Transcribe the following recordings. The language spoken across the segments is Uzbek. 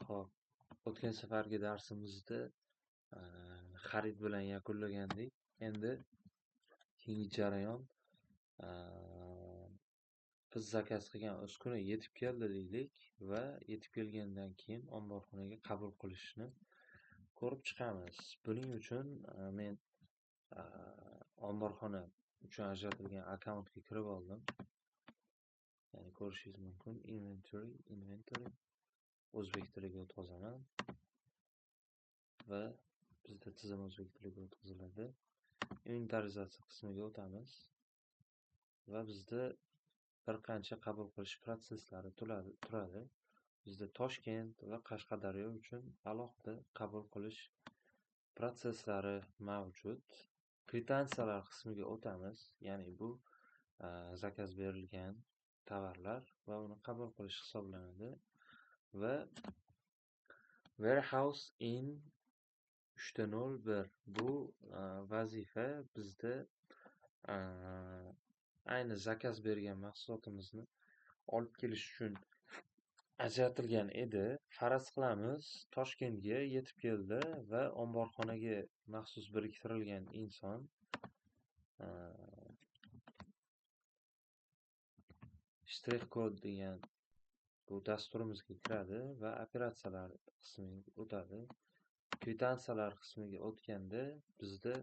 Xo'p, o'tgan safargi darsimizda xarid bilan yakunlagandik. Endi keyingi jarayon biz zakaz qilgan uskuna yetib keldi deylik va yetib kelgandan keyin omborxonaga qabul qilishni ko'rib chiqamiz. Buning uchun men omborxona uchun ajratilgan akkauntga kirib oldim. Ya'ni ko'rishingiz mumkin inventory o'zbek tiliga o'tkazaman va bizda tizim o'zbek tiliga o'tkaziladi. Inventarizatsiya qismiga o'tamiz va bizda bir qancha qabul qilish prosesslari turadi. Bizda Toshkent va Qashqadaryo uchun alohida qabul qilish prosesslari mavjud. Kvitansiyalar qismiga o'tamiz. Ya'ni bu zakaz berilgan tovarlar va uni qabul qilish hisoblanadi. Va warehouse in 3.01 bu vazifa bizda ayni zakaz bergan mahsulotimizni olib kelish uchun ajratilgan edi. Faraz qilamiz, Toshkentga yetib keldi va omborxonaga maxsus biriktirilgan inson shtrix kod degan bu dasturimizga kiradi va operatsiyalar qismiga o'tadi. Kvitansiyalar qismiga o'tganda bizda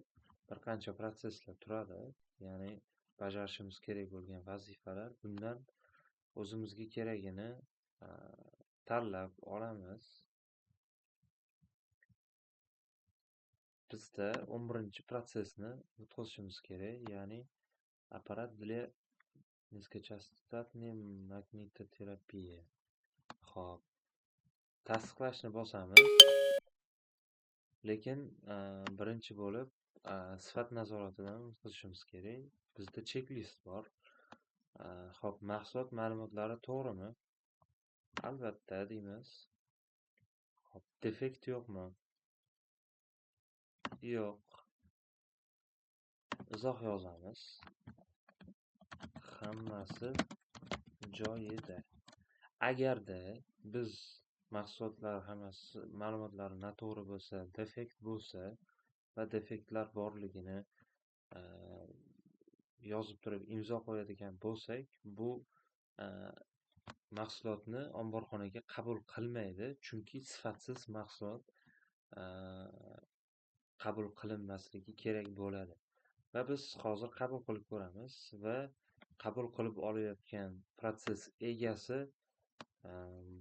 bir qancha proseslar turadi. Ya'ni bajarishimiz kerak bo'lgan vazifalar. Bundan o'zimizga keragini tanlab olamiz. Bizda 11-prosesni o'tkazishimiz kerak. Ya'ni apparat для низкочастотной magnitoterapии. Xo'p, tasdiqlashni bosamiz. Lekin birinchi bo'lib sifat nazoratidan o'tkazishimiz kerak. Bizda checklist bor. Xo'p, mahsulot ma'lumotlari to'g'rimi? Albatta deymiz. Xo'p, defekt yo'qmi? Yo'q. Izoh yozamiz. Hammasi joyida. Agarda biz mahsulotlar hammasi ma'lumotlari noto'g'ri bo'lsa, defekt bo'lsa va defektlar borligini yozib turib imzo qo'yadigan bo'lsak, bu mahsulotni omborxonaga qabul qilmaydi, chunki sifatsiz mahsulot qabul qilinmasligi kerak bo'ladi. Va biz hozir qabul qilib ko'ramiz va qabul qilib olayotgan proses egasi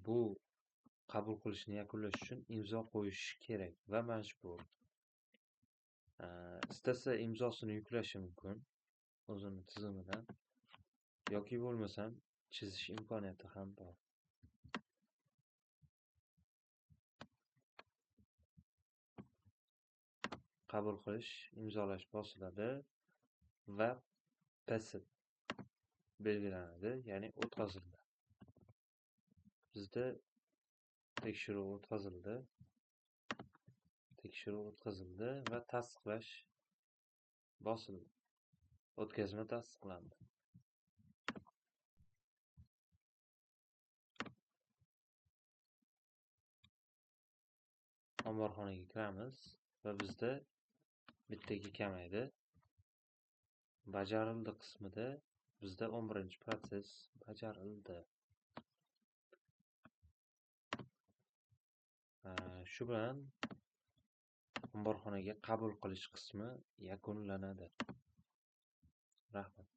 bu qabul qilishni yakunlash uchun imzo qo'yishi kerak va majbur. Istasa imzosini yuklashi mumkin o'zini tizimidan yoki bo'lmasam chizish imkoniyati ham bor. Qabul qilish, imzolash bosiladi va PS belgilanadi, ya'ni o'tkazildi. Bizda tekshiruv o'tkazildi va tasdiqlash bosildi. O'tkazma tasdiqlandi. Omborxonaga kiramiz va bizda bittaga kamaydi. Bajarildi qismida bizda 11-proses bajarildi. Shu bilan omborxonaga qabul qilish qismi yakunlanadi. Rahmat.